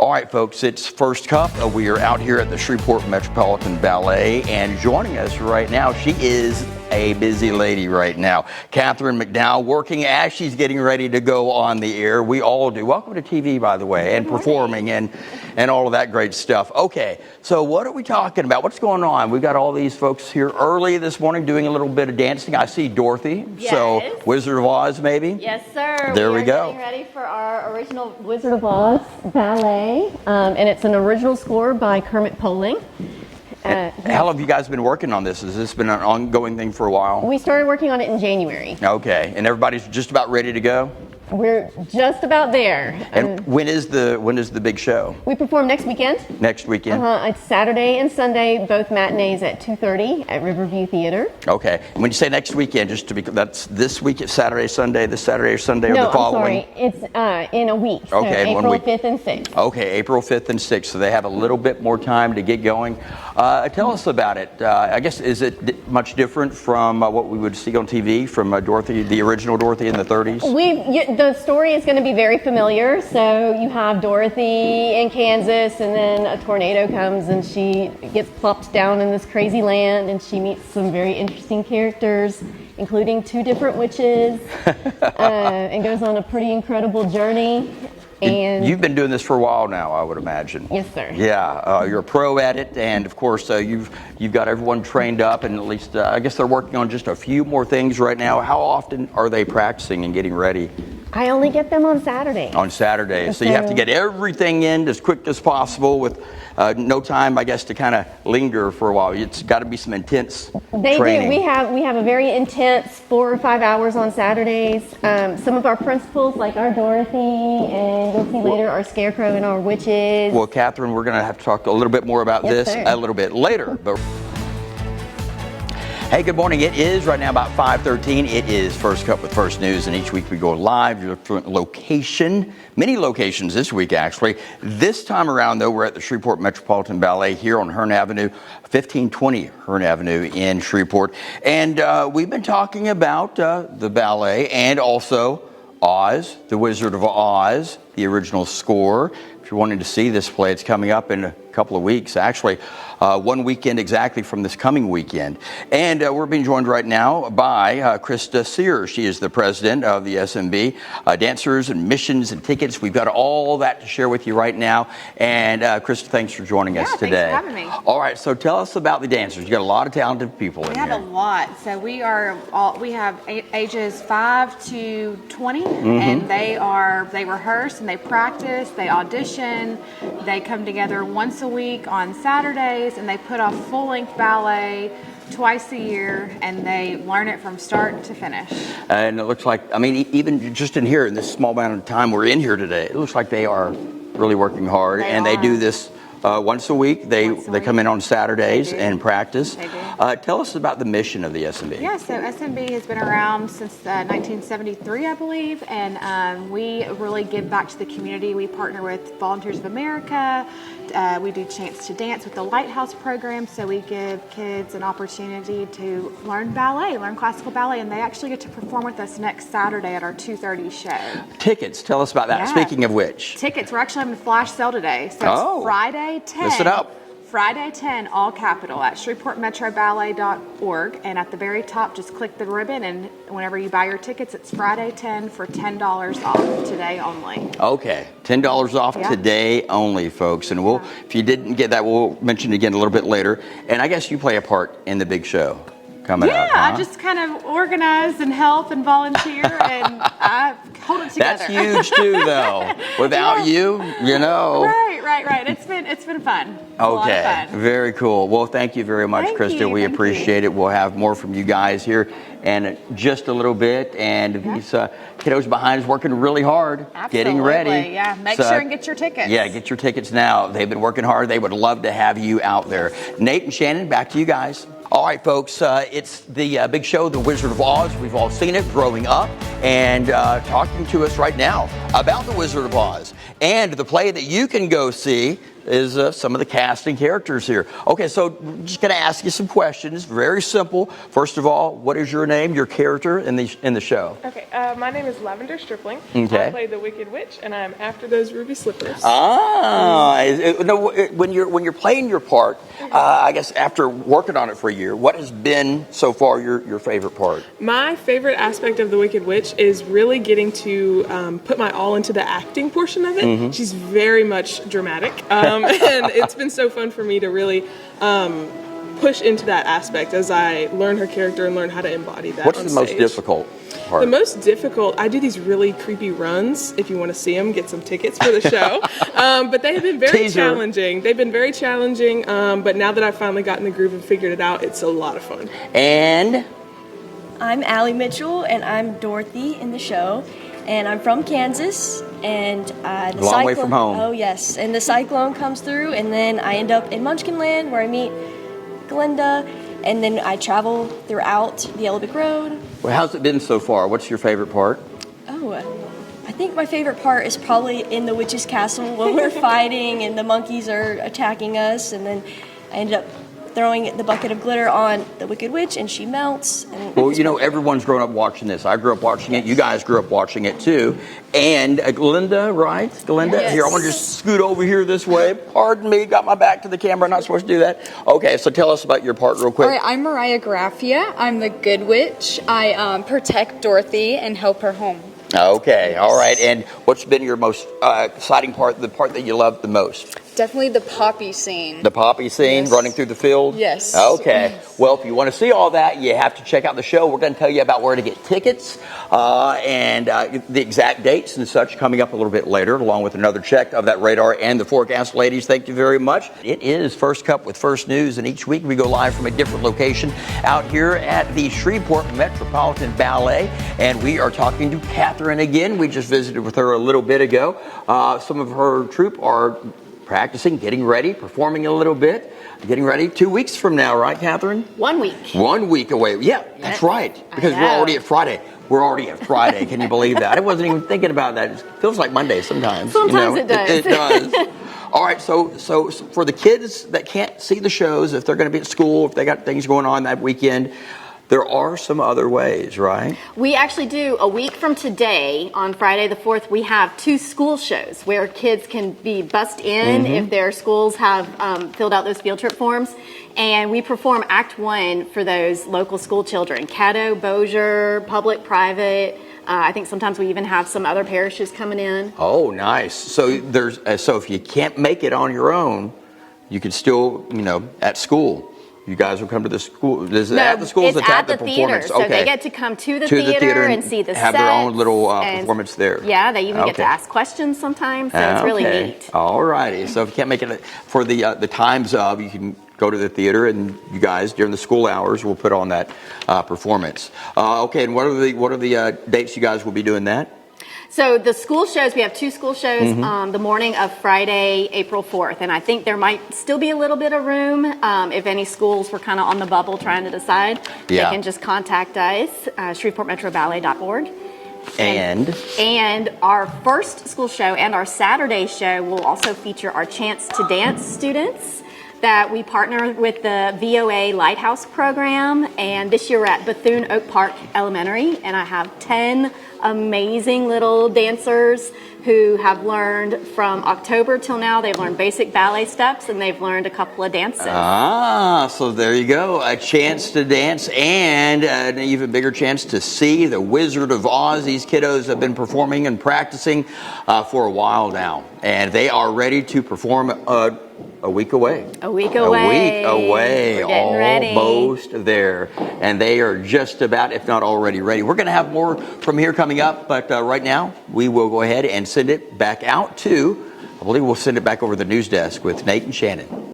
All right, folks, it's First Cup. We are out here at the Shreveport Metropolitan Ballet, and joining us right now, she is a busy lady right now. Catherine McDowell, working as she's getting ready to go on the air. We all do. Welcome to TV, by the way, and performing and all of that great stuff. Okay, so what are we talking about? What's going on? We've got all these folks here early this morning doing a little bit of dancing. I see Dorothy. Yes. So Wizard of Oz, maybe? Yes, sir. There we go. Getting ready for our original Wizard of Oz ballet, and it's an original score by Kermit Poling. How long have you guys been working on this? Has this been an ongoing thing for a while? We started working on it in January. Okay, and everybody's just about ready to go? We're just about there. And when is the big show? We perform next weekend. Next weekend? It's Saturday and Sunday, both matinees at 2:30 at Riverview Theater. Okay. And when you say next weekend, just to be, that's this week, it's Saturday, Sunday, this Saturday or Sunday, or No, the following? I'm sorry. It's in a week. Okay, so in 1 April week. 5th and 6th. Okay, April 5th and 6th, so they have a little bit more time to get going. Tell us about it. I guess, is it much different from what we would see on TV, from Dorothy, the original Dorothy in the 30s? The story is going to be very familiar. So you have Dorothy in Kansas, and then a tornado comes and she gets plopped down in this crazy land, and she meets some very interesting characters, including 2 different witches, and goes on a pretty incredible journey. And you've been doing this for a while now, I would imagine. Yes, sir. Yeah, you're a pro at it, and of course you've got everyone trained up, and at least I guess they're working on just a few more things right now. How often are they practicing and getting ready? I only get them on Saturday. On Saturday, so you have to get everything in as quick as possible with no time, I guess, to kind of linger for a while. It's got to be some intense training. We have a very intense 4 or 5 hours on Saturdays. Some of our principals, like our Dorothy, and you'll see later our Scarecrow and our witches. Well, Catherine, we're going to have to talk a little bit more about this a little bit later. But hey, good morning. It is right now about 5:13. It is First Cup with First News, and each week we go live. Your different location, many locations this week actually. This time around, though, we're at the Shreveport Metropolitan Ballet here on Hearn Avenue, 1520 Hearn Avenue in Shreveport, and we've been talking about the ballet and also Oz, the Wizard of Oz, the original score. If you're wanting to see this play, it's coming up in a couple of weeks, actually 1 weekend exactly from this coming weekend. And we're being joined right now by Krista Sears. She is the president of the SMB, dancers and missions and tickets. We've got all that to share with you right now. And Krista, thanks for joining us today. Thanks for having me. All right, so tell us about the dancers. You got a lot of talented people in here. We have a lot. So we have ages 5 to 20, and they rehearse and they practice, they audition, they come together once a week on Saturdays, and they put off full-length ballet twice a year, and they learn it from start to finish. And it looks like, I mean, even just in here, in this small amount of time we're in here today, it looks like they are really working hard, they do this once a week. They come in on Saturdays and practice. They do. Tell us about the mission of the SMB. Yeah, so SMB has been around since 1973, I believe, and we really give back to the community. We partner with Volunteers of America. We do Chance to Dance with the Lighthouse program, so we give kids an opportunity to learn ballet, learn classical ballet, and they actually get to perform with us next Saturday at our 2:30 show. Tickets, tell us about that. Yeah. Speaking of which. Tickets, we're actually having a flash sale today, so it's Friday 10. Listen up. Friday 10, all capital, at ShreveportMetroBallet.org, and at the very top, just click the ribbon, and whenever you buy your tickets, it's Friday 10 for $10 off today only. Okay, $10 off today only, folks. And if you didn't get that, we'll mention it again a little bit later. And I guess you play a part in the big show coming up. Yeah, I just kind of organize and help and volunteer, and I hold it together. That's huge too, though. Without you, you know. Right. It's been fun. A lot of fun. Very cool. Well, thank you very much, Krista. We appreciate it. We'll have more from you guys here in just a little bit. And these kiddos behind us working really hard, getting ready. Yeah, make sure and get your tickets. Yeah, get your tickets now. They've been working hard. They would love to have you out there. Nate and Shannon, back to you guys. All right, folks, it's the big show, The Wizard of Oz. We've all seen it growing up, and talking to us right now about The Wizard of Oz and the play that you can go see is some of the casting characters here. Okay, so I'm just going to ask you some questions. Very simple. First of all, what is your name, your character in the show? Okay, my name is Lavender Stripling. Okay. I play the Wicked Witch, and I'm after those ruby slippers. When you're playing your part, I guess after working on it for a year, what has been so far your favorite part? My favorite aspect of the Wicked Witch is really getting to put my all into the acting portion of it. Mm-hmm. She's very much dramatic, and it's been so fun for me to really push into that aspect as I learn her character and learn how to embody that. What's on the most stage. difficult part? The most difficult, I do these really creepy runs. If you want to see them, get some tickets for the show. But they have been very challenging. They've been very challenging, but now that I've finally gotten the groove and figured it out, it's a lot of fun. And I'm Allie Mitchell, and I'm Dorothy in the show. And I'm from Kansas, and the long way from home. Oh yes, and the cyclone comes through, and then I end up in Munchkinland where I meet Glinda, and then I travel throughout the Yellow Brick Road. well, how's it been so far? What's your favorite part? Oh, I think my favorite part is probably in the witch's castle when we're fighting and the monkeys are attacking us, and then I ended up throwing the bucket of glitter on the Wicked Witch, and she melts. And Well, you know, everyone's grown up watching this. I grew up watching it. You guys grew up watching it too. And Glinda, right? Glinda? Yes. Here, I want to just scoot over here this way. Pardon me, got my back to the camera. Not supposed to do that. Okay, so tell us about your part real quick. All right, I'm Mariah Graffia. I'm the Good Witch. I protect Dorothy and help her home. Okay, all right. And what's been your most exciting part, the part that you loved the most? Definitely the poppy scene. The poppy scene, Yes. running through the field? Yes. Okay. Well, if you want to see all that, you have to check out the show. We're going to tell you about where to get tickets and the exact dates and such coming up a little bit later, along with another check of that radar and the forecast. Ladies, thank you very much. It is First Cup with First News, and each week we go live from a different location out here at the Shreveport Metropolitan Ballet, and we are talking to Catherine again. We just visited with her a little bit ago. Some of her troupe are practicing, getting ready, performing a little bit, getting ready 2 weeks from now, right, Catherine? 1 week. 1 week away. Yeah, that's right. Because we're already at Friday. We're already at Friday. Can you believe that? I wasn't even thinking about that. It feels like Monday sometimes. Sometimes it does. It does. All right, so for the kids that can't see the shows, if they're going to be at school, if they got things going on that weekend, there are some other ways, right? We actually do, a week from today, on Friday the 4th, we have 2 school shows where kids can be bussed in if their schools have filled out those field trip forms. And we perform Act 1 for those local school children. Caddo, Bossier, public, private. I think sometimes we even have some other parishes coming in. Oh, nice. So so if you can't make it on your own, you can still, at school. You guys will come to the school. Is it at the school? It's at the performance? theater. So Okay. they get to come to the theater and see the have sets. their own little and- performance there. Yeah, they even get to Okay. ask questions sometimes. So it's really Okay. neat. All righty. So if you can't make it for the times of, you can go to the theater, and you guys during the school hours will put on that performance. Okay. And what are the dates you guys will be doing that? So the school shows, we have 2 school shows the morning of Friday, April 4th. And I think there might still be a little bit of room if any schools were kind of on the bubble trying to decide. Yeah. They can just contact us, shreveportmetroballet.org. And our first school show and our Saturday show will also feature our Chance to Dance students that we partner with the VOA Lighthouse program. And this year we're at Bethune Oak Park Elementary, and I have 10 amazing little dancers who have learned from October till now. They've learned basic ballet steps, and they've learned a couple of dances. So there you go. A chance to dance and an even bigger chance to see the Wizard of Oz. These kiddos have been performing and practicing for a while now, and they are ready to perform a week away. A week away. A week away. We're getting ready. Almost there. And they are just about, if not already ready. We're going to have more from here coming up, but right now we will go ahead and send it back out to, I believe we'll send it back over the news desk with Nate and Shannon.